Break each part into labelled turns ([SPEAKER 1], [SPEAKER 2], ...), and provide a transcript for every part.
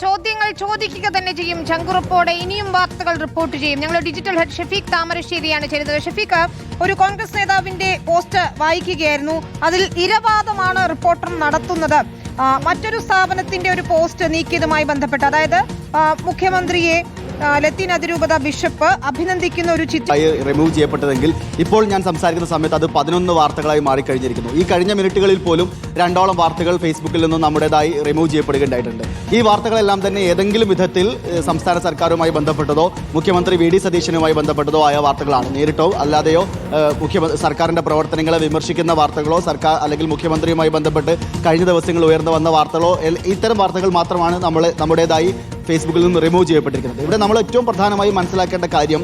[SPEAKER 1] ചോദ്യങ്ങൾ ചോദിക്കുക തന്നെ ചെയ്യും. ചങ്കുറപ്പോടെ ഇനിയും വാർത്തകൾ റിപ്പോർട്ട് ചെയ്യും. ഞങ്ങൾ ഡിജിറ്റൽ ഹെഡ് ഷഫീഖ് താമരശ്ശേരിയാണ് ചെയ്യുന്നത്. ഷഫീഖ്, ഒരു കോൺഗ്രസ് നേതാവിന്റെ പോസ്റ്റ് വായിക്കുകയായിരുന്നു. അതിൽ ഇരവാദമാണ് റിപ്പോർട്ടർ നടത്തുന്നത്. മറ്റൊരു സ്ഥാപനത്തിന്റെ ഒരു പോസ്റ്റ് നീക്കിയതുമായി ബന്ധപ്പെട്ട്, അതായത് മുഖ്യമന്ത്രിയെ ലത്തീൻ അതിരൂപത ബിഷപ്പ് അഭിനന്ദിക്കുന്ന ഒരു ചിത്രം
[SPEAKER 2] റിമൂവ് ചെയ്യപ്പെട്ടതെങ്കിൽ ഇപ്പോൾ ഞാൻ സംസാരിക്കുന്ന സമയത്ത് അത് 11 വാർത്തകളായി മാറിക്കഴിഞ്ഞിരിക്കുന്നു. ഈ കഴിഞ്ഞ മിനിറ്റുകളിൽ പോലും 2ഓളം വാർത്തകൾ ഫേസ്ബുക്കിൽ നിന്നും നമ്മുടേതായി റിമൂവ് ചെയ്യപ്പെടുകയുണ്ടായിട്ടുണ്ട്. ഈ വാർത്തകളെല്ലാം തന്നെ ഏതെങ്കിലും വിധത്തിൽ സംസ്ഥാന സർക്കാരുമായി ബന്ധപ്പെട്ടതോ മുഖ്യമന്ത്രി വി.ഡി. സതീശനുമായി ബന്ധപ്പെട്ടതോ ആയ വാർത്തകളാണ്. നേരിട്ടോ അല്ലാതെയോ സർക്കാരിന്റെ പ്രവർത്തനങ്ങളെ വിമർശിക്കുന്ന വാർത്തകളോ സർക്കാർ അല്ലെങ്കിൽ മുഖ്യമന്ത്രിയുമായി ബന്ധപ്പെട്ട് കഴിഞ്ഞ ദിവസങ്ങളിൽ ഉയർന്നു വന്ന വാർത്തകളോ ഇത്തരം വാർത്തകൾ മാത്രമാണ് നമ്മുടേതായി ഫേസ്ബുക്കിൽ നിന്ന് റിമൂവ് ചെയ്യപ്പെട്ടിരിക്കുന്നത്. ഇവിടെ നമ്മൾ ഏറ്റവും പ്രധാനമായി മനസ്സിലാക്കേണ്ട കാര്യം,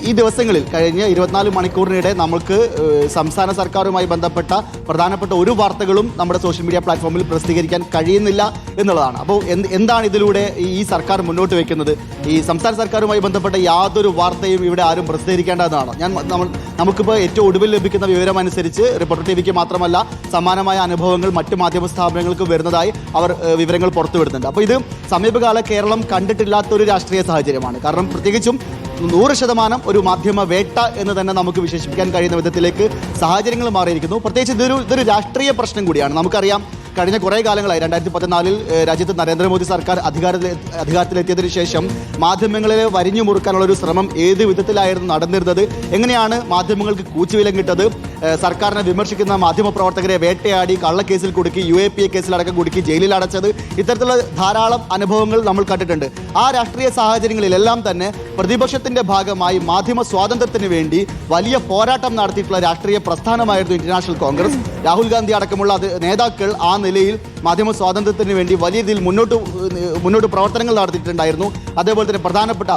[SPEAKER 2] ഈ ദിവസങ്ങളിൽ കഴിഞ്ഞ 24 മണിക്കൂറിനിടെ നമുക്ക് സംസ്ഥാന സർക്കാരുമായി ബന്ധപ്പെട്ട പ്രധാനപ്പെട്ട ഒരു വാർത്തകളും നമ്മുടെ സോഷ്യൽ മീഡിയ പ്ലാറ്റ്ഫോമിൽ പ്രസിദ്ധീകരിക്കാൻ കഴിയുന്നില്ല എന്നുള്ളതാണ്. അപ്പോൾ എന്താണ് ഇതിലൂടെ ഈ സർക്കാർ മുന്നോട്ട് വയ്ക്കുന്നത്? ഈ സംസ്ഥാന സർക്കാരുമായി ബന്ധപ്പെട്ട യാതൊരു വാർത്തയും ഇവിടെ ആരും പ്രസിദ്ധീകരിക്കേണ്ടതാണ്. നമുക്കിപ്പോൾ ഏറ്റവും ഒടുവിൽ ലഭിക്കുന്ന വിവരമനുസരിച്ച് റിപ്പോർട്ടർ ടിവിക്ക് മാത്രമല്ല സമാനമായ അനുഭവങ്ങൾ മറ്റ് മാധ്യമ സ്ഥാപനങ്ങൾക്ക് വരുന്നതായി അവർ വിവരങ്ങൾ പുറത്തുവിടുന്നുണ്ട്. അപ്പോൾ ഇത് സമീപകാല കേരളം കണ്ടിട്ടില്ലാത്തൊരു രാഷ്ട്രീയ സാഹചര്യമാണ്. കാരണം പ്രത്യേകിച്ചും 100% ഒരു മാധ്യമ വേട്ട എന്ന് തന്നെ നമുക്ക് വിശേഷിപ്പിക്കാൻ കഴിയുന്ന വിധത്തിലേക്ക് സാഹചര്യങ്ങൾ മാറിയിരിക്കുന്നു. പ്രത്യേകിച്ച് ഇതൊരു രാഷ്ട്രീയ പ്രശ്നം കൂടിയാണ്. നമുക്കറിയാം, കഴിഞ്ഞ കുറേ കാലങ്ങളായി 2014 രാജ്യത്ത് നരേന്ദ്രമോദി സർക്കാർ അധികാരത്തിലെത്തിയതിനു ശേഷം മാധ്യമങ്ങളെ വരിഞ്ഞു മുറുക്കാനുള്ള ഒരു ശ്രമം ഏത് വിധത്തിലായിരുന്നു നടന്നിരുന്നത്? എങ്ങനെയാണ് മാധ്യമങ്ങൾക്ക് കൂച്ചുവിലം കിട്ടത്? സർക്കാരിനെ വിമർശിക്കുന്ന മാധ്യമപ്രവർത്തകരെ വേട്ടയാടി കള്ളക്കേസിൽ കുടുക്കി, UAPA കേസിലടക്കം കുടുക്കി ജയിലിൽ അടച്ചത്, ഇത്തരത്തിലുള്ള ധാരാളം അനുഭവങ്ങൾ നമ്മൾ കണ്ടിട്ടുണ്ട്. ആ രാഷ്ട്രീയ സാഹചര്യങ്ങളിലെല്ലാം തന്നെ പ്രതിപക്ഷത്തിന്റെ ഭാഗമായി മാധ്യമ സ്വാതന്ത്ര്യത്തിന് വേണ്ടി വലിയ പോരാട്ടം നടത്തിയിട്ടുള്ള രാഷ്ട്രീയ പ്രസ്ഥാനമായിരുന്നു ഇന്ത്യൻ നാഷണൽ കോൺഗ്രസ്. രാഹുൽ ഗാന്ധി അടക്കമുള്ള നിതാക്കൾ ആ നിലയിൽ മാധ്യമ സ്വാതന്ത്ര്യത്തിന് വേണ്ടി വലിയ രീതിയിൽ മുന്നോട്ട് പ്രവർത്തനങ്ങൾ നടത്തിയിട്ടുണ്ടായിരുന്നു. അതേപോലെ തന്നെ പ്രധാനപ്പെട്ട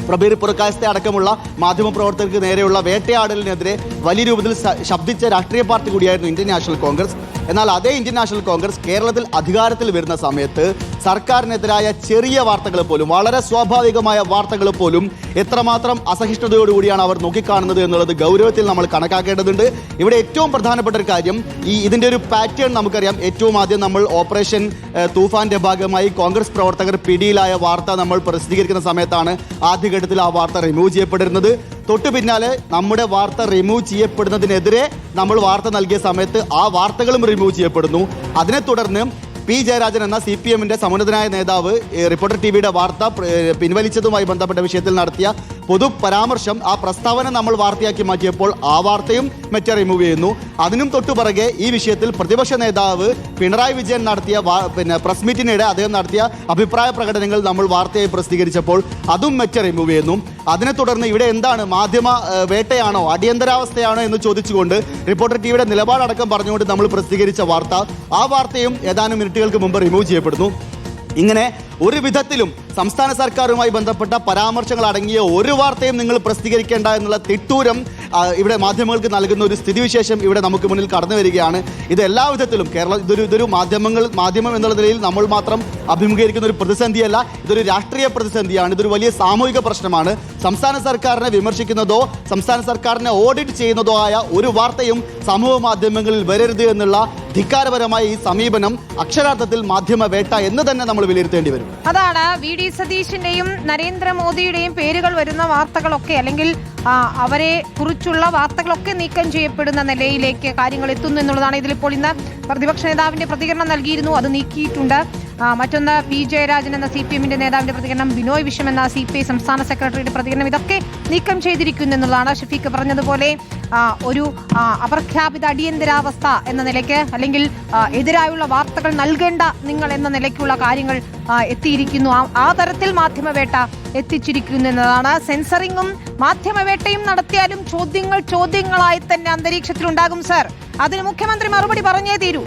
[SPEAKER 2] പ്രബീർ പുറക്കായത്തെ അടക്കമുള്ള മാധ്യമപ്രവർത്തകർക്ക് നേരെയുള്ള വേട്ടയാടലിനെതിരെ വലിയ രൂപത്തിൽ ശബ്ദിച്ച രാഷ്ട്രീയ പാർട്ടി കൂടിയായിരുന്നു ഇന്ത്യൻ നാഷണൽ കോൺഗ്രസ്. എന്നാൽ അതേ ഇന്ത്യൻ നാഷണൽ കോൺഗ്രസ് കേരളത്തിൽ അധികാരത്തിൽ വരുന്ന സമയത്ത് സർക്കാരിനെതിരായ ചെറിയ വാർത്തകൾ പോലും, വളരെ സ്വാഭാവികമായ വാർത്തകൾ പോലും എത്രമാത്രം അസഹിഷ്ണുതയോടുകൂടിയാണ് അവർ നോക്കിക്കാണുന്നത് എന്നുള്ളത് ഗൗരവത്തിൽ നമ്മൾ കണക്കാക്കേണ്ടതുണ്ട്. ഇവിടെ ഏറ്റവും പ്രധാനപ്പെട്ട ഒരു കാര്യം, ഇതിൻ്റെ ഒരു പാറ്റേൺ നമുക്കറിയാം. ഏറ്റവും ആദ്യം നമ്മൾ ഓപ്പറേഷൻ തൂഫാന്റെ ഭാഗമായി കോൺഗ്രസ് പ്രവർത്തകർ പിടിയിലായ വാർത്ത നമ്മൾ പ്രസിദ്ധീകരിക്കുന്ന സമയത്താണ് ആദ്യഘട്ടത്തിൽ ആ വാർത്ത റിമൂവ് ചെയ്യപ്പെട്ടിരുന്നത്. തൊട്ടു പിന്നാലെ നമ്മുടെ വാർത്ത റിമൂവ് ചെയ്യപ്പെടുന്നതിനെതിരെ നമ്മൾ വാർത്ത നൽകിയ സമയത്ത് ആ വാർത്തകളും റിമൂവ് ചെയ്യപ്പെടുന്നു. അതിനെ തുടർന്ന് പി ജയരാജൻ എന്ന CPM-ന്റെ സമുന്നതനായ നേതാവ് റിപ്പോർട്ടർ ടിവിയുടെ വാർത്ത പിൻവലിച്ചതുമായി ബന്ധപ്പെട്ട വിഷയത്തിൽ നടത്തിയ പൊതു പരാമർശം, ആ പ്രസ്താവന നമ്മൾ വാർത്തയാക്കി മാറ്റിയപ്പോൾ ആ വാർത്തയും റിമൂവ് ചെയ്യുന്നു. അതിനും തൊട്ടുപിറകെ ഈ വിഷയത്തിൽ പ്രതിപക്ഷ നേതാവ് പിണറായി വിജയൻ നടത്തിയ പ്രസ് മീറ്റിനിടെ അദ്ദേഹം നടത്തിയ അഭിപ്രായ പ്രകടനങ്ങൾ നമ്മൾ വാർത്തയായി പ്രസിദ്ധീകരിച്ചപ്പോൾ അതും റിമൂവ് ചെയ്യുന്നു. അതിനെ തുടർന്ന് ഇവിടെ എന്താണ്, മാധ്യമ വേട്ടയാണോ, അടിയന്തരാവസ്ഥയാണോ എന്ന് ചോദിച്ചുകൊണ്ട് റിപ്പോർട്ടർ ടിവിയുടെ നിലപാടടക്കം പറഞ്ഞുകൊണ്ട് നമ്മൾ പ്രസിദ്ധീകരിച്ച വാർത്ത, ആ വാർത്തയും ഏതാനും മിനിറ്റുകൾക്ക് മുമ്പ് റിമൂവ് ചെയ്യപ്പെടുന്നു. ഇങ്ങനെ ഒരു വിധത്തിലും സംസ്ഥാന സർക്കാരുമായി ബന്ധപ്പെട്ട പരാമർശങ്ങൾ അടങ്ങിയ ഒരു വാർത്തയും നിങ്ങൾ പ്രസിദ്ധീകരിക്കേണ്ട എന്നുള്ള തിട്ടൂരം ഇവിടെ മാധ്യമങ്ങൾക്ക് നൽകുന്ന ഒരു സ്ഥിതിവിശേഷം ഇവിടെ നമുക്ക് മുന്നിൽ കടന്നു വരികയാണ്. ഇത് എല്ലാ വിധത്തിലും ഇതൊരു മാധ്യമം എന്നുള്ള നിലയിൽ നമ്മൾ മാത്രം അഭിമുഖീകരിക്കുന്ന ഒരു പ്രതിസന്ധിയല്ല, ഇതൊരു രാഷ്ട്രീയ പ്രതിസന്ധിയാണ്. ഇതൊരു വലിയ സാമൂഹിക പ്രശ്നമാണ്. സംസ്ഥാന സർക്കാരിനെ വിമർശിക്കുന്നതോ സംസ്ഥാന സർക്കാരിനെ ഓഡിറ്റ് ചെയ്യുന്നതോ ആയ ഒരു വാർത്തയും സമൂഹ മാധ്യമങ്ങളിൽ വരരുത് എന്നുള്ള ധിക്കാരപരമായ ഈ സമീപനം അക്ഷരാർത്ഥത്തിൽ മാധ്യമ വേട്ട എന്ന് തന്നെ നമ്മൾ വിലയിരുത്തേണ്ടി വരും.
[SPEAKER 1] അതാണ് വി.ഡി. സതീശന്റെയും നരേന്ദ്രമോദിയുടെയും പേരുകൾ വരുന്ന വാർത്തകളൊക്കെ, അല്ലെങ്കിൽ അവരെ കുറിച്ചുള്ള വാർത്തകളൊക്കെ നീക്കം ചെയ്യപ്പെടുന്ന നിലയിലേക്ക് കാര്യങ്ങൾ എത്തുന്നു എന്നുള്ളതാണ്. ഇതിലിപ്പോൾ ഇന്ന് പ്രതിപക്ഷ നേതാവിന്റെ പ്രതികരണം നൽകിയിരുന്നു, അത് നീക്കിയിട്ടുണ്ട്. മറ്റൊന്ന് പി ജയരാജൻ എന്ന CPM-ന്റെ നേതാവിന്റെ പ്രതികരണം, ബിനോയ് വിശ്വം എന്ന CPI സംസ്ഥാന സെക്രട്ടറിയുടെ പ്രതികരണം, ഇതൊക്കെ നീക്കം ചെയ്തിരിക്കുന്നു എന്നുള്ളതാണ്. ഷഫീഖ് പറഞ്ഞതുപോലെ ഒരു അപ്രഖ്യാപിത അടിയന്തരാവസ്ഥ എന്ന നിലയ്ക്ക്, അല്ലെങ്കിൽ എതിരായുള്ള വാർത്തകൾ നൽകേണ്ട നിങ്ങൾ എന്ന നിലയ്ക്കുള്ള കാര്യങ്ങൾ എത്തിയിരിക്കുന്നു. ആ തരത്തിൽ മാധ്യമവേട്ട എത്തിച്ചിരിക്കുന്നു എന്നതാണ്. സെൻസറിങ്ങും മാധ്യമവേട്ടയും നടത്തിയാലും ചോദ്യങ്ങളായി തന്നെ അന്തരീക്ഷത്തിലുണ്ടാകും സർ. അതിന് മുഖ്യമന്ത്രി മറുപടി പറഞ്ഞേ തീരൂ.